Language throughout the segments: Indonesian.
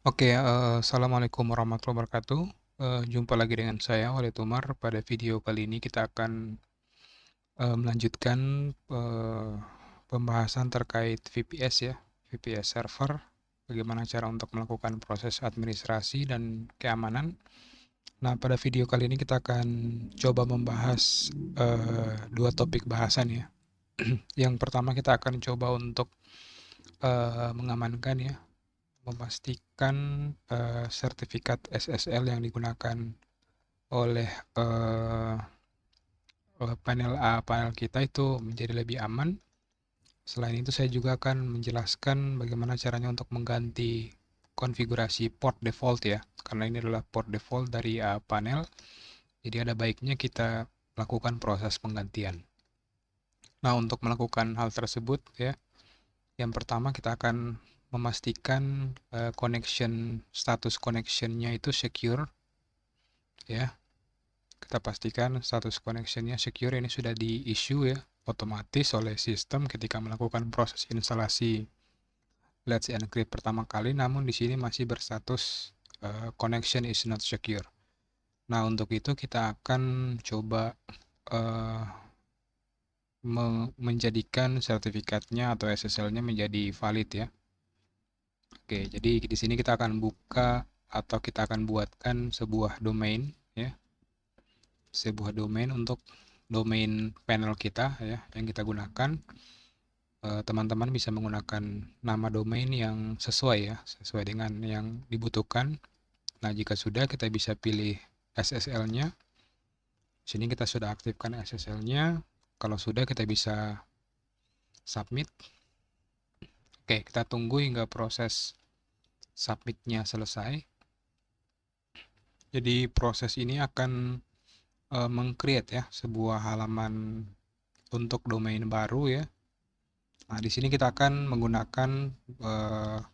Oke, assalamualaikum warahmatullahi wabarakatuh. Jumpa lagi dengan saya, Walid Umar. Pada video kali ini kita akan melanjutkan eh, pembahasan terkait VPS ya, VPS server. Bagaimana cara untuk melakukan proses administrasi dan keamanan. Nah, pada video kali ini kita akan coba membahas dua topik bahasan ya. Yang pertama kita akan coba untuk mengamankan ya, memastikan sertifikat SSL yang digunakan oleh eh, panel kita itu menjadi lebih aman. Selain itu saya juga akan menjelaskan bagaimana caranya untuk mengganti konfigurasi port default ya, karena ini adalah port default dari panel. Jadi ada baiknya kita lakukan proses penggantian. Nah, untuk melakukan hal tersebut ya, yang pertama kita akan memastikan status connectionnya itu secure ya. Kita pastikan status connectionnya secure, ini sudah di issue ya otomatis oleh sistem ketika melakukan proses instalasi Let's Encrypt pertama kali, namun di sini masih berstatus connection is not secure. Nah, untuk itu kita akan coba uh, menjadikan sertifikatnya atau SSL-nya menjadi valid ya. Oke, jadi di sini kita akan buka atau kita akan buatkan sebuah domain ya, sebuah domain untuk domain panel kita ya yang kita gunakan. Teman-teman bisa menggunakan nama domain yang sesuai ya, sesuai dengan yang dibutuhkan. Nah, jika sudah kita bisa pilih SSL-nya. Sini kita sudah aktifkan SSL-nya. Kalau sudah kita bisa submit. Oke, kita tunggu hingga proses submitnya selesai. Jadi proses ini akan meng-create ya sebuah halaman untuk domain baru ya. Nah, di sini kita akan menggunakan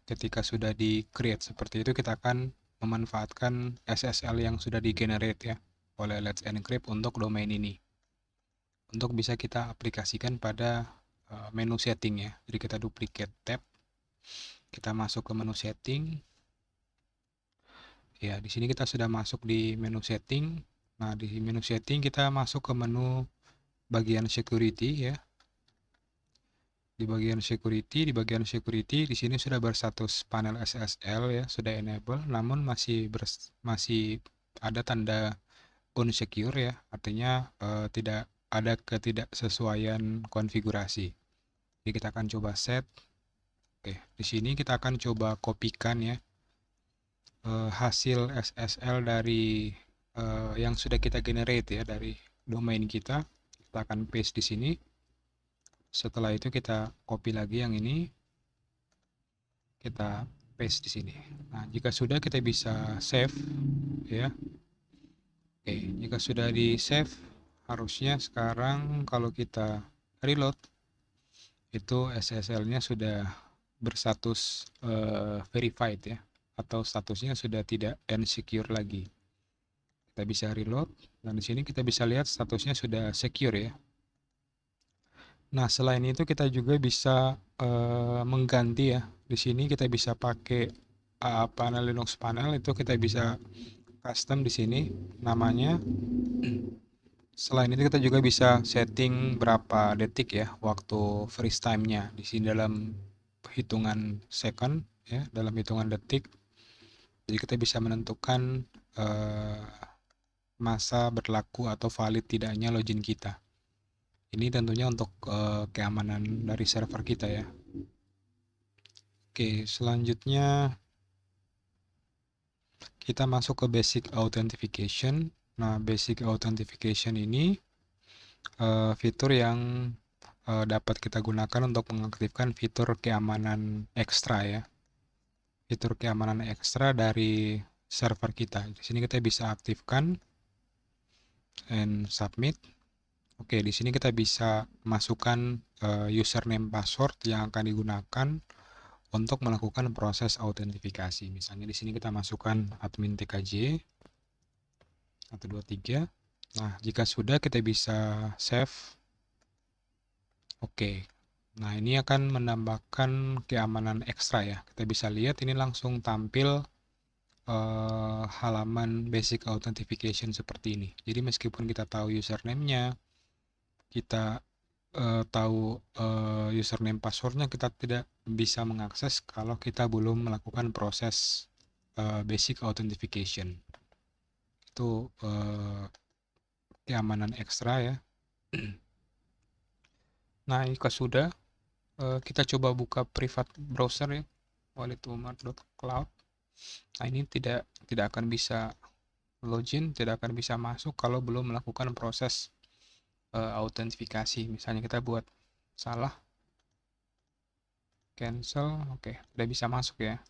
ketika sudah di-create seperti itu, kita akan memanfaatkan SSL yang sudah di-generate ya oleh Let's Encrypt untuk domain ini. Untuk bisa kita aplikasikan pada menu setting ya. Jadi kita duplicate tab, kita masuk ke menu setting. Ya, di sini kita sudah masuk di menu setting. Nah, di menu setting kita masuk ke menu bagian security ya. Di bagian security di sini sudah berstatus panel SSL ya, sudah enable, namun masih ada tanda unsecure ya, artinya tidak ada ketidaksesuaian konfigurasi. Jadi kita akan coba set. Oke, di sini kita akan coba kopikan ya hasil SSL dari yang sudah kita generate ya dari domain kita. Kita akan paste di sini. Setelah itu kita copy lagi yang ini, kita paste di sini. Nah, jika sudah kita bisa save ya. Oke, jika sudah di save, harusnya sekarang kalau kita reload itu SSL-nya sudah berstatus verified ya, atau statusnya sudah tidak insecure lagi. Kita bisa reload dan di sini kita bisa lihat statusnya sudah secure ya. Nah, selain itu kita juga bisa mengganti ya. Di sini kita bisa pakai panel Linux panel, itu kita bisa custom di sini namanya. Selain itu kita juga bisa setting berapa detik ya waktu freeze time-nya. Di sini dalam hitungan second ya, dalam hitungan detik. Jadi kita bisa menentukan eh, masa berlaku atau valid tidaknya login kita. Ini tentunya untuk keamanan dari server kita ya. Oke, selanjutnya kita masuk ke basic authentication. Nah, basic authentication ini fitur yang dapat kita gunakan untuk mengaktifkan fitur keamanan ekstra ya. Fitur keamanan ekstra dari server kita. Di sini kita bisa aktifkan and submit. Oke, di sini kita bisa masukkan username password yang akan digunakan untuk melakukan proses autentifikasi. Misalnya di sini kita masukkan admin TKJ 123. Nah, jika sudah kita bisa save. Oke. Nah, ini akan menambahkan keamanan ekstra ya. Kita bisa lihat ini langsung tampil halaman basic authentication seperti ini. Jadi meskipun kita tahu username-nya, kita tahu username passwordnya, kita tidak bisa mengakses kalau kita belum melakukan proses basic authentication. Itu keamanan ekstra ya. Nah, jika sudah, kita coba buka private browser ya, walidomar.cloud. Nah, ini tidak akan bisa login, tidak akan bisa masuk kalau belum melakukan proses autentifikasi. Misalnya kita buat salah, cancel, oke, tidak bisa masuk ya.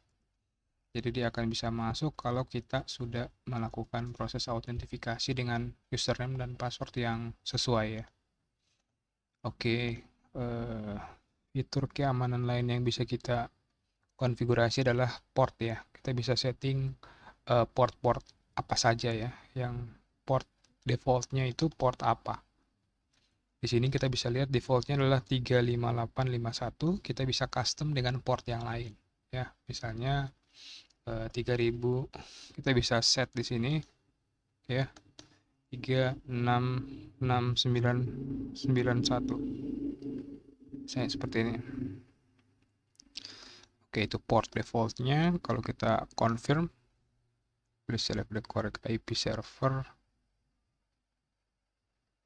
Jadi dia akan bisa masuk kalau kita sudah melakukan proses autentifikasi dengan username dan password yang sesuai ya. Oke, fitur keamanan lain yang bisa kita konfigurasi adalah port ya. Kita bisa setting port-port apa saja ya. Yang port defaultnya itu port apa. Di sini kita bisa lihat defaultnya adalah 35851. Kita bisa custom dengan port yang lain ya. Misalnya 3000 kita bisa set di sini ya. 366991. Saya seperti ini. Oke, itu port defaultnya. Kalau kita confirm, please select the correct IP server,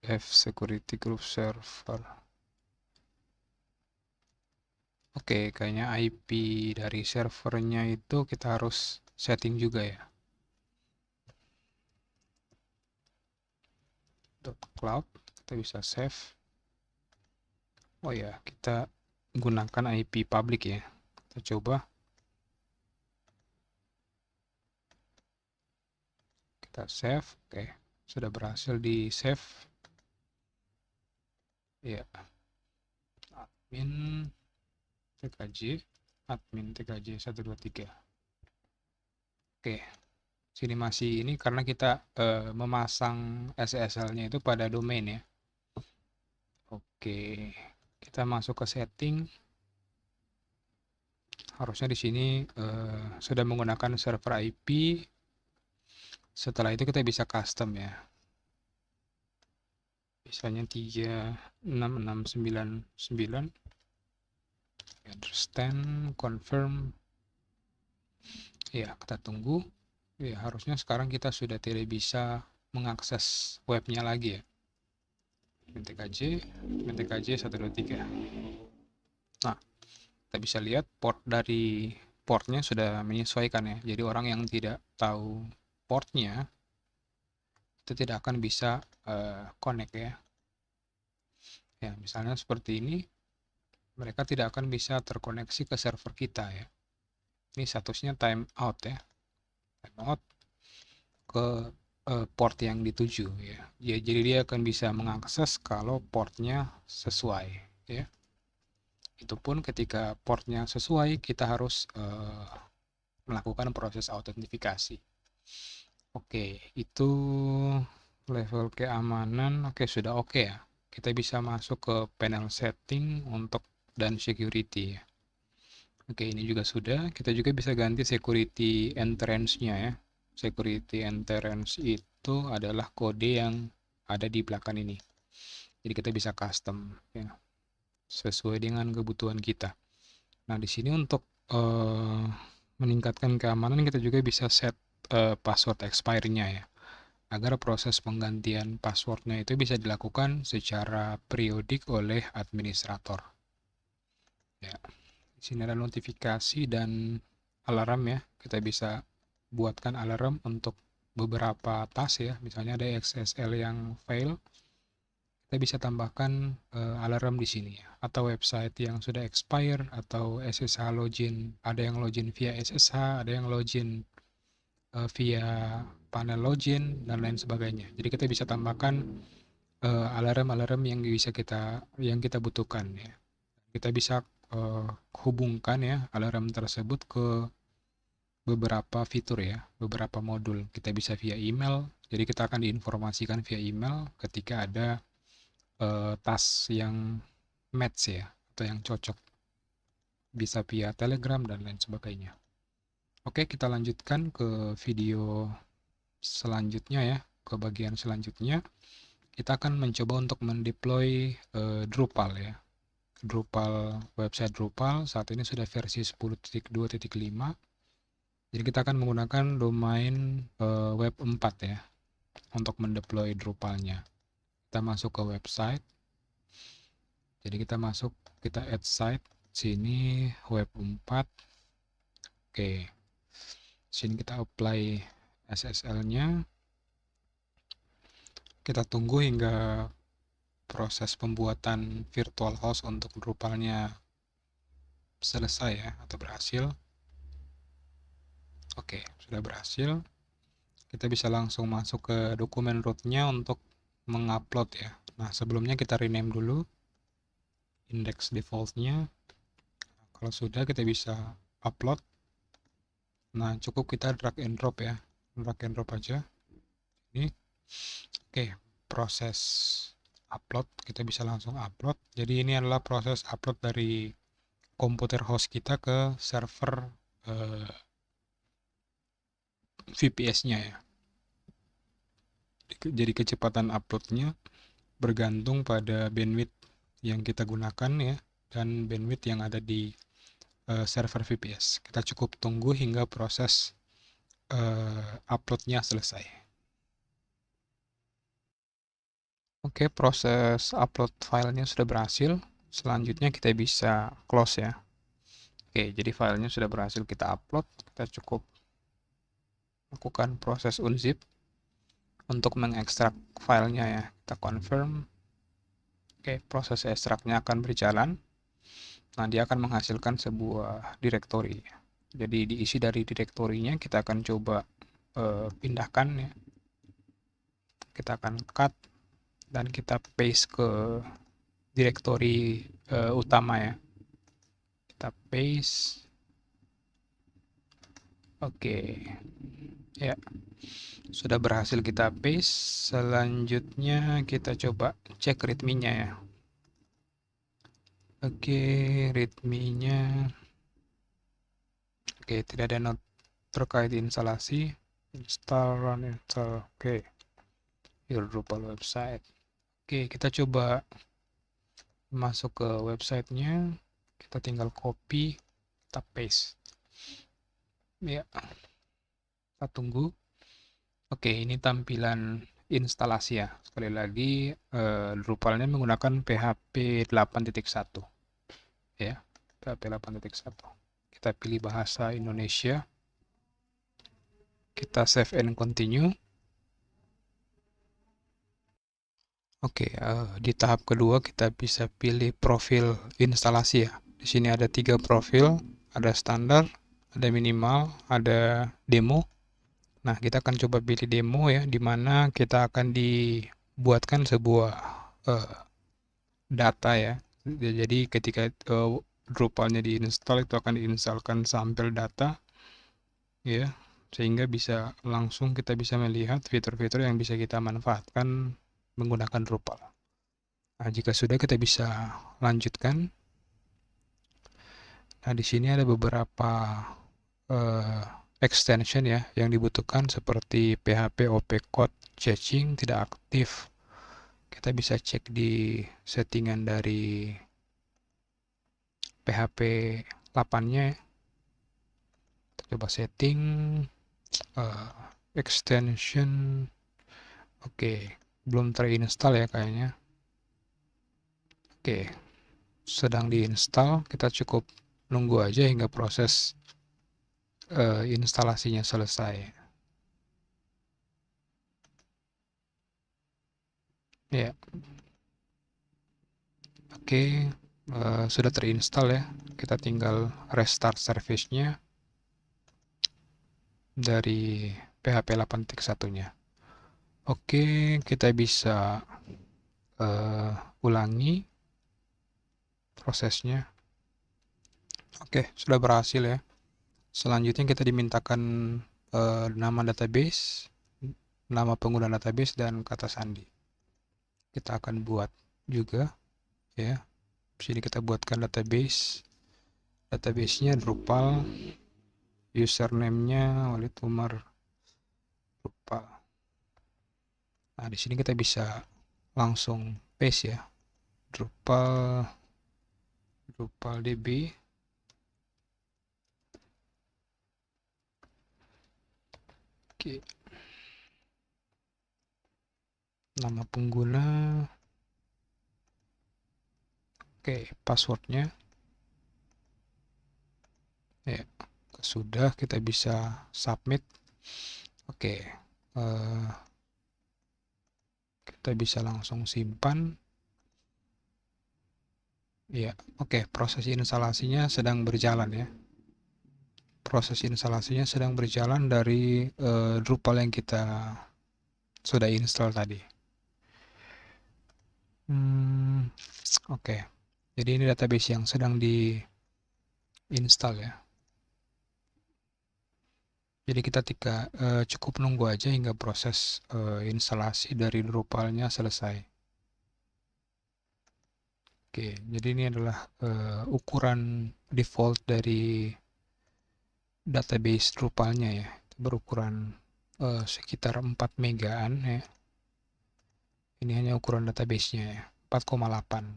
F security group server. Oke, kayaknya IP dari servernya itu kita harus setting juga ya. .cloud, kita bisa save. Oh ya, kita gunakan IP public ya. Kita coba. Kita save. Oke, sudah berhasil di save. Ya. Admin TKJ 123. Oke. Sini masih ini karena kita memasang SSL-nya itu pada domain ya. Oke. Kita masuk ke setting. Harusnya di sini sudah menggunakan server IP. Setelah itu kita bisa custom ya. Misalnya 36699. Understand, confirm. Ya, kita tunggu. Ya, harusnya sekarang kita sudah tidak bisa mengakses webnya lagi ya. MTKJ 123. Nah, kita bisa lihat port dari portnya sudah menyesuaikan ya. Jadi orang yang tidak tahu portnya itu tidak akan bisa connect ya. Ya, misalnya seperti ini, mereka tidak akan bisa terkoneksi ke server kita ya. Ini statusnya time out ya. Time out ke port yang dituju ya. Jadi dia akan bisa mengakses kalau portnya sesuai ya. Itu pun ketika portnya sesuai, kita harus melakukan proses autentifikasi. Oke, itu level keamanan. Oke, sudah oke ya. Kita bisa masuk ke panel setting untuk dan security ya. Oke, ini juga sudah. Kita juga bisa ganti security entrance-nya ya. Security entrance itu adalah kode yang ada di belakang ini. Jadi kita bisa custom ya, sesuai dengan kebutuhan kita. Nah, di sini untuk meningkatkan keamanan kita juga bisa set password expiry-nya ya. Agar proses penggantian passwordnya itu bisa dilakukan secara periodik oleh administrator. Ya. Di sini ada notifikasi dan alarm ya. Kita bisa buatkan alarm untuk beberapa task ya. Misalnya ada XSL yang fail, kita bisa tambahkan alarm di sini ya. Atau website yang sudah expire atau SSH login. Ada yang login via SSH, ada yang login via panel login dan lain sebagainya. Jadi kita bisa tambahkan alarm-alarm yang kita butuhkan ya. Kita bisa hubungkan ya alarm tersebut ke beberapa fitur ya, beberapa modul. Kita bisa via email, jadi kita akan diinformasikan via email ketika ada task yang match ya, atau yang cocok. Bisa via Telegram dan lain sebagainya. Oke, kita lanjutkan ke video selanjutnya ya, ke bagian selanjutnya. Kita akan mencoba untuk mendeploy Drupal ya. Drupal, website Drupal saat ini sudah versi 10.2.5. Jadi kita akan menggunakan domain web 4 ya untuk mendeploy Drupalnya. Kita masuk ke website. Jadi kita add site sini web 4. Oke. Sini kita apply SSL-nya. Kita tunggu hingga proses pembuatan virtual host untuk Drupalnya selesai ya, atau berhasil. Oke, sudah berhasil. Kita bisa langsung masuk ke dokumen root-nya untuk mengupload ya. Nah, sebelumnya kita rename dulu index default-nya. Kalau sudah, kita bisa upload. Nah, cukup kita drag and drop ya. Drag and drop aja. Ini. Oke, proses upload, kita bisa langsung upload. Jadi ini adalah proses upload dari komputer host kita ke server VPS-nya ya. Jadi kecepatan uploadnya bergantung pada bandwidth yang kita gunakan ya, dan bandwidth yang ada di server VPS. Kita cukup tunggu hingga proses uploadnya selesai. Oke, proses upload filenya sudah berhasil. Selanjutnya kita bisa close ya. Oke, jadi filenya sudah berhasil kita upload. Kita cukup lakukan proses unzip untuk mengekstrak filenya ya. Kita confirm. Oke, proses ekstraknya akan berjalan. Nah, dia akan menghasilkan sebuah directory. Jadi diisi dari direktorinya kita akan coba pindahkan ya. Kita akan cut dan kita paste ke direktori utama ya. Kita paste. Oke. Ya. Sudah berhasil kita paste. Selanjutnya kita coba cek readme-nya ya. Oke, readme-nya. Oke, tidak ada note terkait instalasi. Install, run, install. Oke. Your Drupal website. Oke, kita coba masuk ke websitenya. Kita tinggal copy, kita paste. Ya, kita tunggu. Oke, ini tampilan instalasi ya. Sekali lagi, Drupalnya menggunakan PHP 8.1. Ya, PHP 8.1. Kita pilih bahasa Indonesia. Kita save and continue. Oke, di tahap kedua kita bisa pilih profil instalasi ya. Di sini ada 3 profil, ada standar, ada minimal, ada demo. Nah, kita akan coba pilih demo ya, di mana kita akan dibuatkan sebuah data ya. Jadi ketika Drupalnya diinstal, itu akan diinstalkan sampel data ya, sehingga bisa langsung kita bisa melihat fitur-fitur yang bisa kita manfaatkan menggunakan Drupal. Nah, jika sudah kita bisa lanjutkan. Nah, di sini ada beberapa extension ya yang dibutuhkan seperti PHP OP Code Caching tidak aktif. Kita bisa cek di settingan dari PHP 8-nya. Kita coba setting extension. Oke, belum terinstall ya kayaknya. Oke, sedang diinstal. Kita cukup nunggu aja hingga proses instalasinya selesai. Ya. Oke, sudah terinstall ya. Kita tinggal restart service-nya dari PHP 8.1-nya. Oke, kita bisa ulangi prosesnya. Oke, sudah berhasil ya. Selanjutnya kita dimintakan nama database, nama pengguna database, dan kata sandi. Kita akan buat juga ya. Di sini kita buatkan database. Database-nya Drupal username-nya Walid Umar Drupal. Nah, di sini kita bisa langsung paste ya, Drupal DB. Oke. Nama pengguna. Oke, passwordnya. Ya, sudah, kita bisa submit. Oke, kita bisa langsung simpan. Ya, oke, proses instalasinya sedang berjalan ya. Proses instalasinya sedang berjalan dari Drupal yang kita sudah install tadi. Oke, jadi ini database yang sedang di install ya. Jadi kita cukup nunggu aja hingga proses instalasi dari Drupalnya selesai. Oke, jadi ini adalah ukuran default dari database Drupalnya ya. Berukuran sekitar 4 megaan ya. Ini hanya ukuran database-nya ya, 4,8.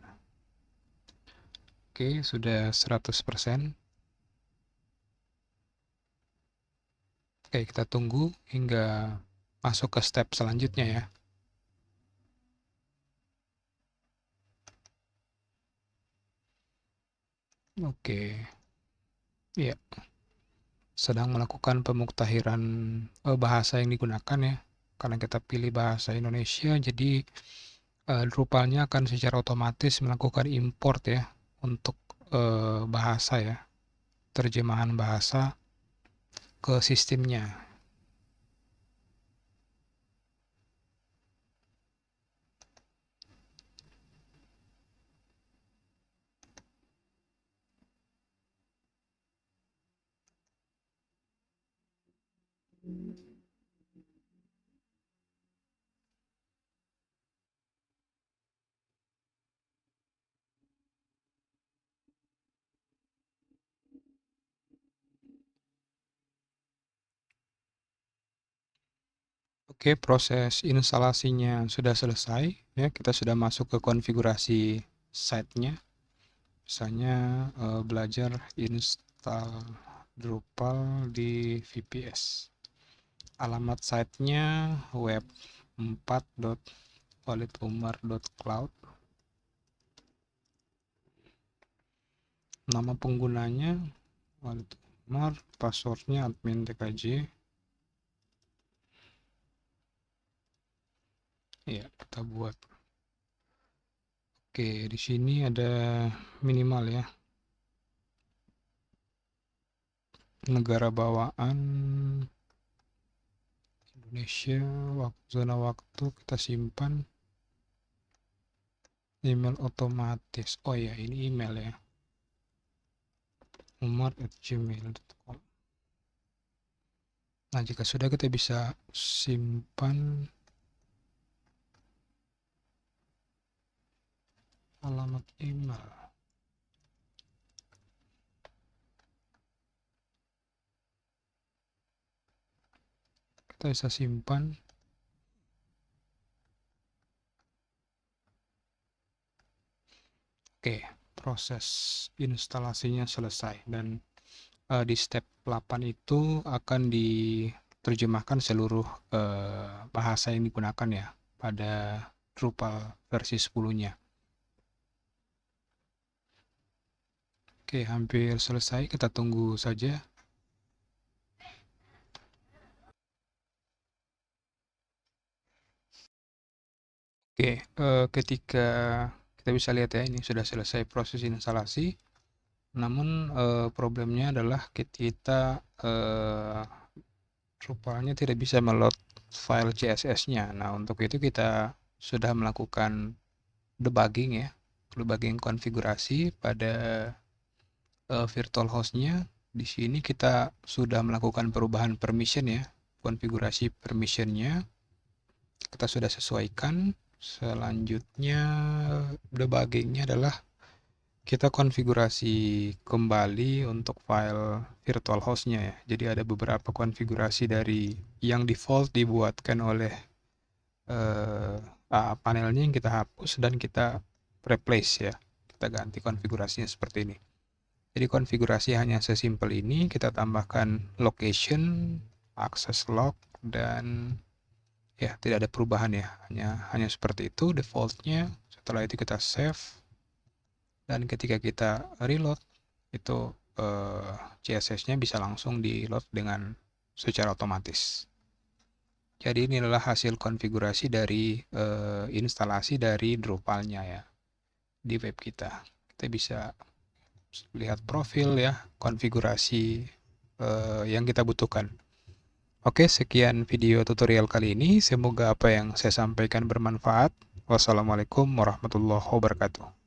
Oke, sudah 100%. Oke, kita tunggu hingga masuk ke step selanjutnya ya. Oke. Iya. Sedang melakukan pemuktahiran bahasa yang digunakan ya. Karena kita pilih bahasa Indonesia, jadi Drupalnya akan secara otomatis melakukan import ya untuk bahasa ya, terjemahan bahasa ke sistemnya. Oke, proses instalasinya sudah selesai ya. Kita sudah masuk ke konfigurasi site-nya. Misalnya belajar install Drupal di VPS. Alamat site-nya web4.walidumar.cloud. Nama penggunanya Walid Umar, passwordnya admin tkj. Ya, kita buat. Oke, di sini ada minimal ya. Negara bawaan Indonesia, zona waktu kita simpan. Email otomatis. Oh ya, ini email ya. umar@gmail.com. Nah, jika sudah, kita bisa simpan alamat email. Kita bisa simpan. Oke, proses instalasinya selesai dan di step 8 itu akan diterjemahkan seluruh bahasa yang digunakan ya pada Drupal versi 10-nya. Oke, hampir selesai, kita tunggu saja. Oke, ketika kita bisa lihat ya, ini sudah selesai proses instalasi. Namun problemnya adalah kita Drupalnya tidak bisa meload file CSS-nya. Nah, untuk itu kita sudah melakukan debugging ya, debugging konfigurasi pada virtual host-nya. Di sini kita sudah melakukan perubahan permission ya, konfigurasi permission-nya kita sudah sesuaikan. Selanjutnya debugging-nya adalah kita konfigurasi kembali untuk file virtual hostnya ya. Jadi ada beberapa konfigurasi dari yang default dibuatkan oleh panelnya yang kita hapus dan kita replace ya. Kita ganti konfigurasinya seperti ini. Jadi konfigurasi hanya sesimpel ini, kita tambahkan location, access log, dan ya tidak ada perubahan ya, hanya seperti itu defaultnya. Setelah itu kita save, dan ketika kita reload itu CSS-nya bisa langsung di load dengan secara otomatis. Jadi ini adalah hasil konfigurasi dari instalasi dari Drupal-nya ya di web kita. Kita bisa lihat profil ya, konfigurasi yang kita butuhkan. Oke, sekian video tutorial kali ini. Semoga apa yang saya sampaikan bermanfaat. Wassalamualaikum warahmatullahi wabarakatuh.